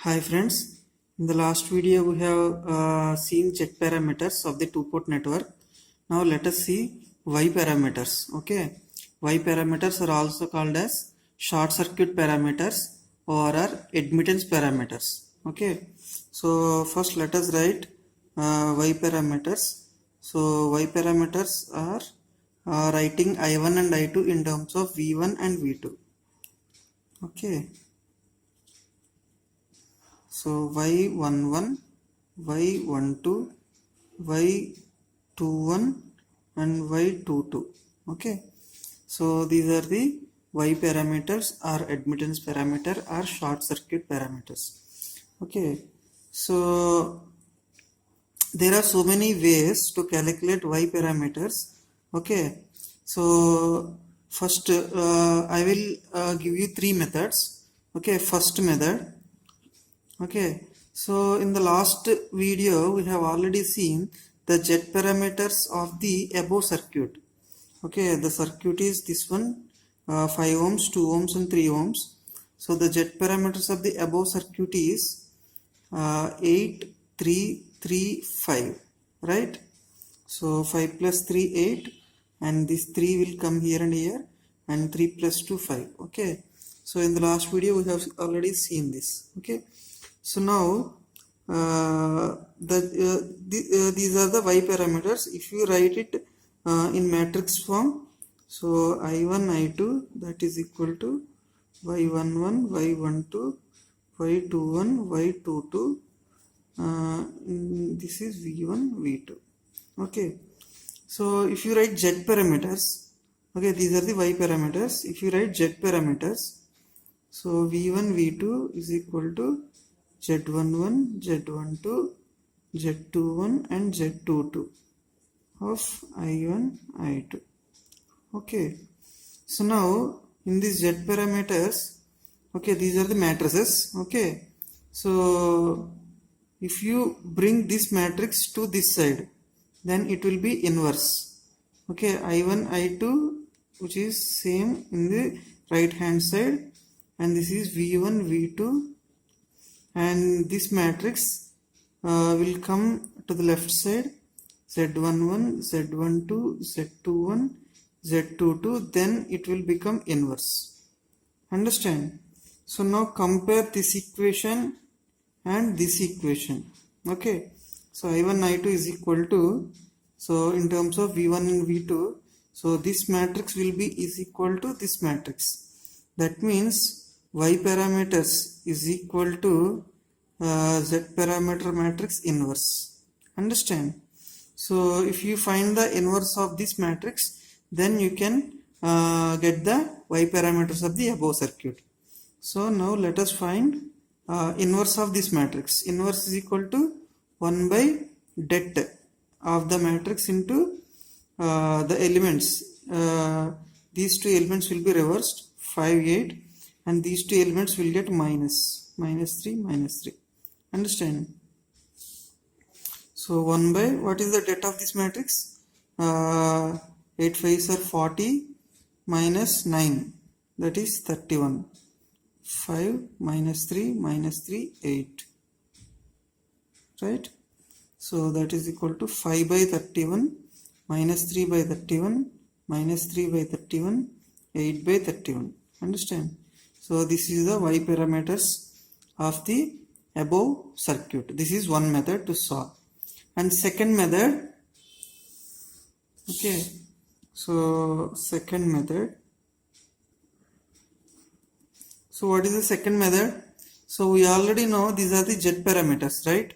Hi friends, in the last video we have seen Z parameters of the two-port network. Now let us see Y parameters. Okay, Y parameters are also called as short circuit parameters or are admittance parameters. Okay, so first let us write Y parameters. So Y parameters are writing I1 and I2 in terms of V1 and V2. Okay. So y11, y12, y21 and y22. Okay. So these are the y parameters or admittance parameter or short circuit parameters. Okay. So there are so many ways to calculate y parameters. Okay. So first I will give you three methods. Okay. First method. Okay, so in the last video we have already seen the Z parameters of the above circuit. Okay, the circuit is this one, 5 ohms, 2 ohms and 3 ohms. So the Z parameters of the above circuit is 8, 3, 3, 5, right? So 5 plus 3, 8, and this 3 will come here and here, and 3 plus 2, 5. Okay, so in the last video we have already seen this. Okay, so now these are the y parameters. If you write it in matrix form, so I1, I2 that is equal to y11, y12, y21, y22. This is v1, v2. Okay. So if you write z parameters, okay, these are the y parameters. If you write z parameters, so v1, v2 is equal to z11, z12, z21 and z22 of I1, I2. Okay. So now in these z parameters, okay, these are the matrices. Okay. So if you bring this matrix to this side, then it will be inverse. Okay, I1, I2, which is same in the right hand side, and this is V1, V2, and this matrix will come to the left side, Z11, Z12, Z21, Z22, then it will become inverse. Understand? So now compare this equation and this equation. Okay, so I1, I2 is equal to, so in terms of V1 and V2, so this matrix will be is equal to this matrix. That means y parameters is equal to z parameter matrix inverse. Understand? So if you find the inverse of this matrix, then you can get the y parameters of the above circuit. So now let us find inverse of this matrix. Inverse is equal to 1 by det of the matrix into the elements. These two elements will be reversed, 5, 8, and these two elements will get minus 3, minus 3. Understand? So 1 by, what is the det of this matrix? 8 5s are 40 minus 9, that is 31. 5 minus 3 minus 3, 8. Right? So that is equal to 5 by 31 minus 3 by 31 minus 3 by 31, 8 by 31. Understand? So this is the y parameters of the above circuit. This is one method to solve. And second method, okay, so second method. So what is the second method? So we already know these are the z parameters, right?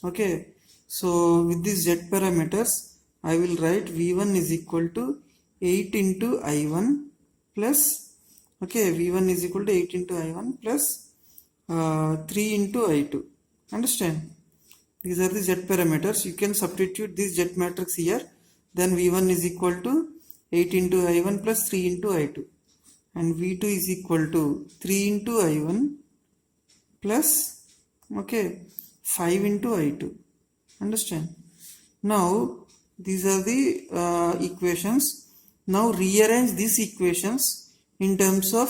Okay, so with these z parameters, I will write V1 is equal to 8 into I1 plus, okay, V1 is equal to 8 into I1 plus 3 into I2. Understand? These are the z parameters. You can substitute this z matrix here. Then V1 is equal to 8 into I1 plus 3 into I2. And V2 is equal to 3 into I1 plus, okay, 5 into I2. Understand? Now these are the equations. Now rearrange these equations in terms of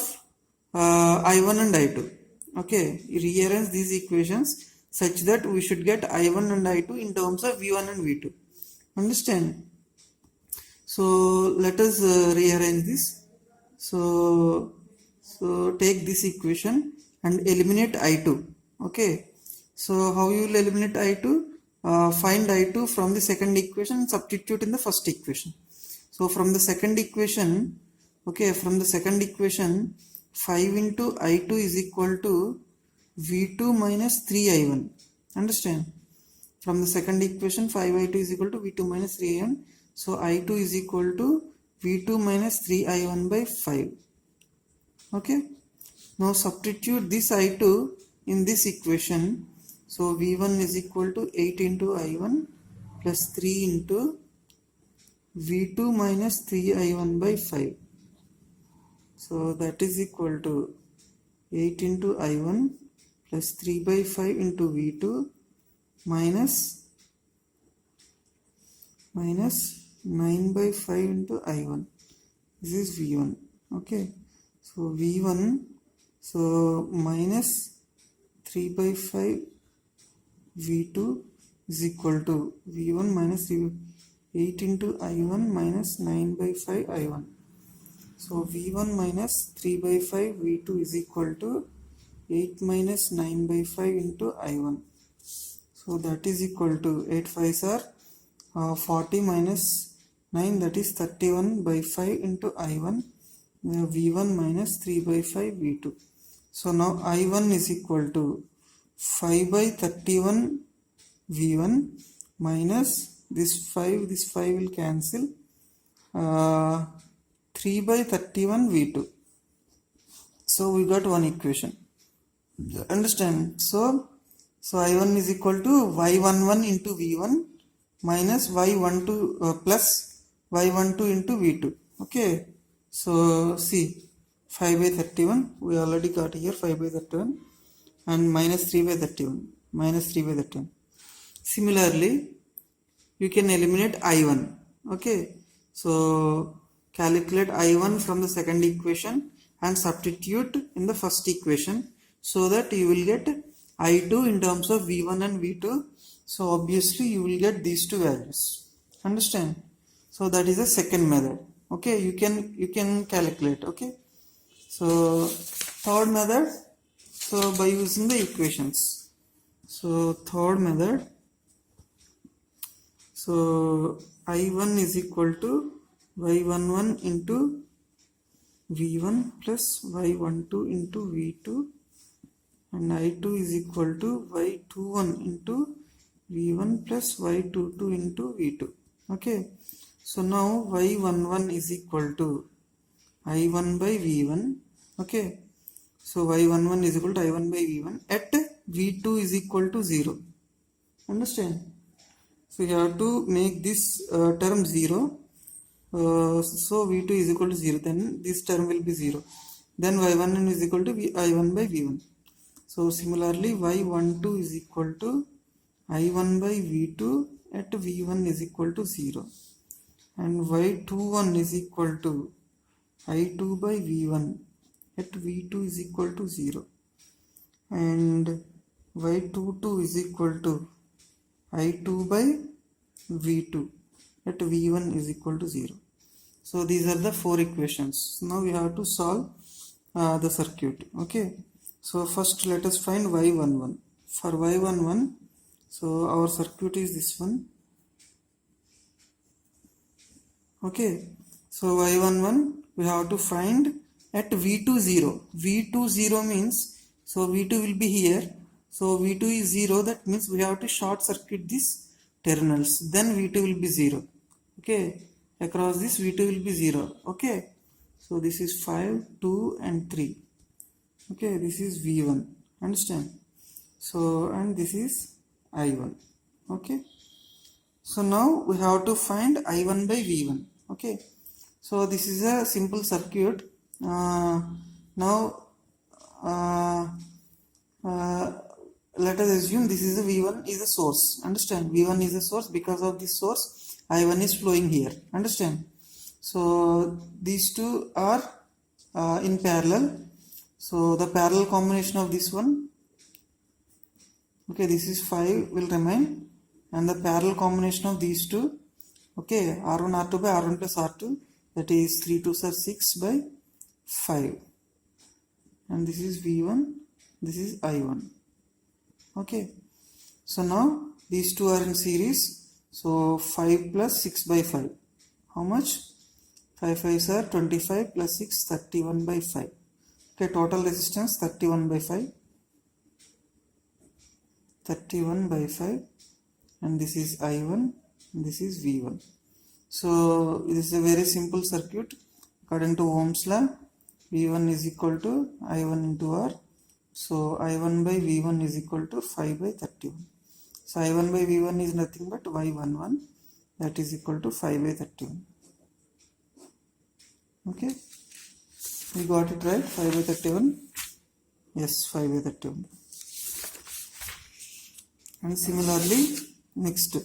I1 and I2. Okay, rearrange these equations such that we should get I1 and I2 in terms of V1 and V2. Understand? So let us rearrange this. So take this equation and eliminate I2. Okay. So how you will eliminate I2? Find I2 from the second equation and substitute in the first equation. So from the second equation, okay, from the second equation, 5 into I2 is equal to V2 minus 3I1. Understand? From the second equation, 5I2 is equal to V2 minus 3I1. So I2 is equal to V2 minus 3I1 by 5. Okay. Now substitute this I2 in this equation. So V1 is equal to 8 into I1 plus 3 into V2 minus 3I1 by 5. So that is equal to 8 into I1 plus 3 by 5 into V2 minus 9 by 5 into I1. This is V1. Okay. So V1, so minus 3 by 5 V2 is equal to V1 minus 8 into I1 minus 9 by 5 I1. So V1 minus 3 by 5 V2 is equal to 8 minus 9 by 5 into I1. So that is equal to 8 5s are 40 minus 9, that is 31 by 5 into I1. V1 minus 3 by 5 V2. So now I1 is equal to 5 by 31 V1 minus this 5 will cancel, 3 by 31 V2. So we got one equation. Understand? So I1 is equal to y11 into V1 minus y12 plus y12 into V2. Okay. So see, 5 by 31, we already got here 5 by 31 and minus 3 by 31. Similarly, you can eliminate I1. Okay. So calculate I1 from the second equation and substitute in the first equation so that you will get I2 in terms of V1 and V2. So obviously you will get these two values. Understand? So that is the second method. Okay, you can calculate. Okay. So third method, so by using the equations. So third method, so I1 is equal to y11 into V1 plus y12 into V2 and I2 is equal to y21 into V1 plus y22 into V2. Okay. So now y11 is equal to I1 by V1. Okay. So y11 is equal to I1 by V1 at V2 is equal to 0. Understand? So you have to make this term 0. So V2 is equal to 0. Then this term will be 0. Then y11 is equal to I1 by V1. So similarly y12 is equal to I1 by V2 at V1 is equal to 0. And y21 is equal to I2 by V1 at V2 is equal to 0. And y22 is equal to I2 by V2 at V1 is equal to 0. So these are the four equations. Now we have to solve the circuit. Okay. So first let us find y11. For y11, so our circuit is this one. Okay. So y11 we have to find at V2 0. V2 0 means, so V2 will be here. So V2 is 0, that means we have to short circuit these terminals. Then V2 will be 0. Okay. Across this V2 will be 0. Okay. So this is 5, 2 and 3. Okay. This is V1. Understand? So and this is I1. Okay. So now we have to find I1 by V1. Okay. So this is a simple circuit. Now let us assume this is a V1 is a source. Understand? V1 is a source. Because of this source, I1 is flowing here. Understand? So these two are in parallel. So the parallel combination of this one, okay, this is 5 will remain, and the parallel combination of these two, okay, R1 R2 by R1 plus R2, that is 3 2s are 6 by 5, and this is V1, this is I1. Okay, so now these two are in series, so 5 plus 6 by 5, how much? 5 5s are 25 plus 6 31 by 5. Okay, total resistance 31 by 5, 31 by 5, and this is I1 and this is V1. So this is a very simple circuit. According to Ohm's law, V1 is equal to I1 into R. So I1 by V1 is equal to 5 by 31. So I1 by V1 is nothing but Y11, that is equal to 5 by 31. Okay, we got it right, 5 by 31. Yes, 5 by 31. And similarly, next,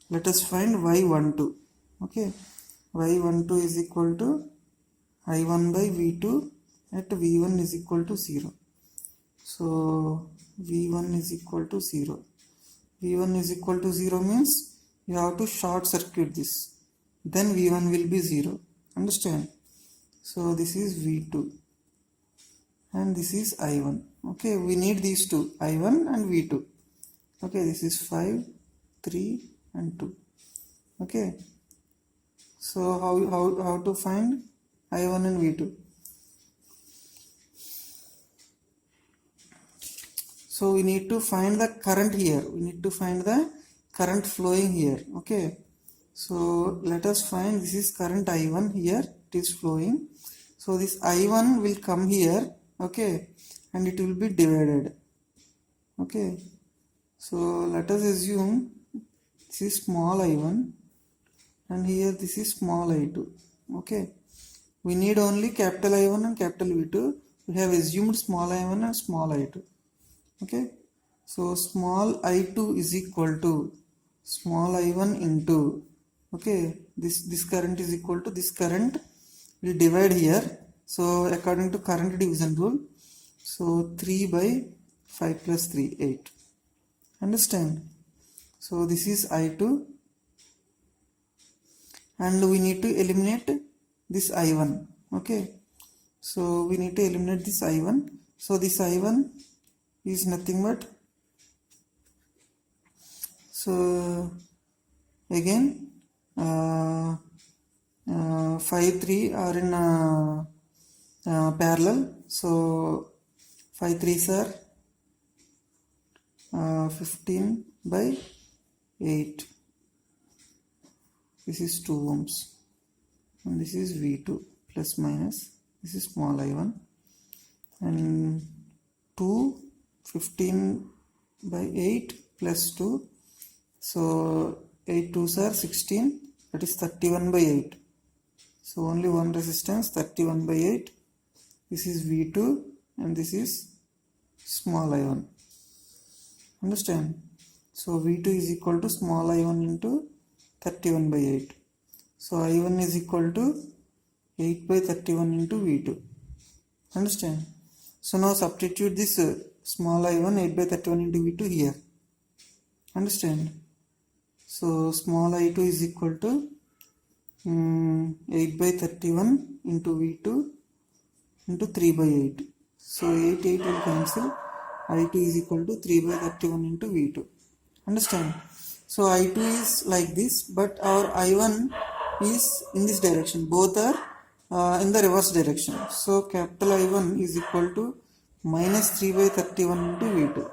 let us find Y12. Okay, Y12 is equal to I1 by V2 at V1 is equal to 0. So V1 is equal to 0. V1 is equal to 0 means you have to short circuit this. Then V1 will be 0. Understand? So this is V2. And this is I1. Okay, we need these two, I1 and V2. Okay, this is 5, 3 and 2. Okay. So how to find I1 and V2? So we need to find the current here. We need to find the current flowing here. Okay. So let us find, this is current I1 here. It is flowing. So this I1 will come here. Okay. And it will be divided. Okay. So let us assume this is small I1 and here this is small I2. Okay. We need only capital I1 and capital V2. We have assumed small I1 and small I2. Okay, so small I2 is equal to small I1 into, okay, this current is equal to this current. We divide here. So according to current division rule, so 3 by 5 plus 3, 8. Understand? So this is I2 and we need to eliminate this I1. Okay, so we need to eliminate this I1. So this I1 is nothing but, so again 5 3 are in parallel, so 5 3s are 15 by 8. This is 2 ohms and this is V2 plus minus, this is small I1, and 2 15 by 8 plus 2, so 8 2s are 16, that is 31 by 8. So only one resistance, 31 by 8. This is V2 and this is small I1. Understand? So V2 is equal to small I1 into 31 by 8. So I1 is equal to 8 by 31 into V2. Understand? So now substitute this small I1 8 by 31 into V2 here. Understand? So small I2 is equal to 8 by 31 into V2 into 3 by 8. So 8 8 will cancel. I2 is equal to 3 by 31 into V2. Understand? So I2 is like this, but our I1 is in this direction. Both are in the reverse direction. So capital I1 is equal to minus 3 by 31 into V2.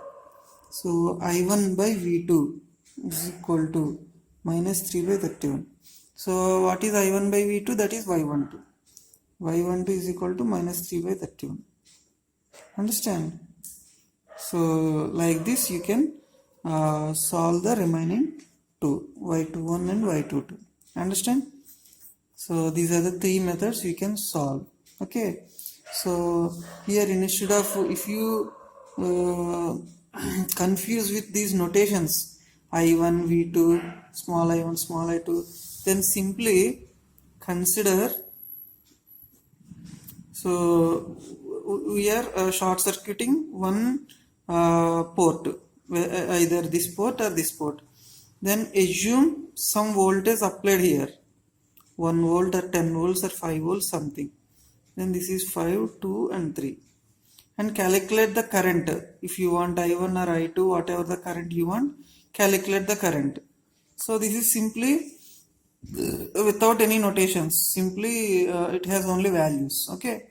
So I1 by V2 is equal to minus 3 by 31. So what is I1 by V2? That is Y12. Y12 is equal to minus 3 by 31. Understand? So like this you can solve the remaining two, Y21 and Y22. Understand? So these are the three methods you can solve. Okay. So here instead of, if you confuse with these notations I1, V2, small I1, small I2, then simply consider, so we are short circuiting one port, either this port or this port. Then assume some voltage applied here, 1 volt or 10 volts or 5 volts something. Then this is 5, 2 and 3, and calculate the current. If you want I1 or I2, whatever the current you want, calculate the current. So this is simply without any notations, simply it has only values. Okay,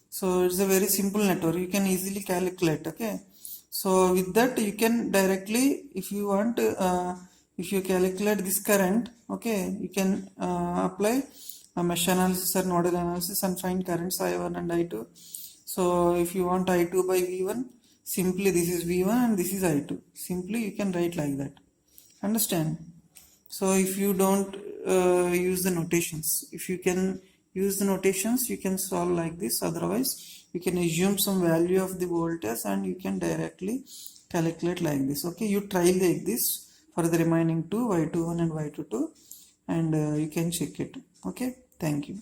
so it's a very simple network, you can easily calculate. Okay, so with that you can directly, if you want, if you calculate this current, okay, you can apply a mesh analysis or nodal analysis and find currents I1 and I2. So if you want I2 by V1, simply this is V1 and this is I2, simply you can write like that. Understand? So if you don't use the notations, if you can use the notations, you can solve like this. Otherwise you can assume some value of the voltage and you can directly calculate like this. Okay, you try like this for the remaining two, y21 and y22, and you can check it. Okay, thank you.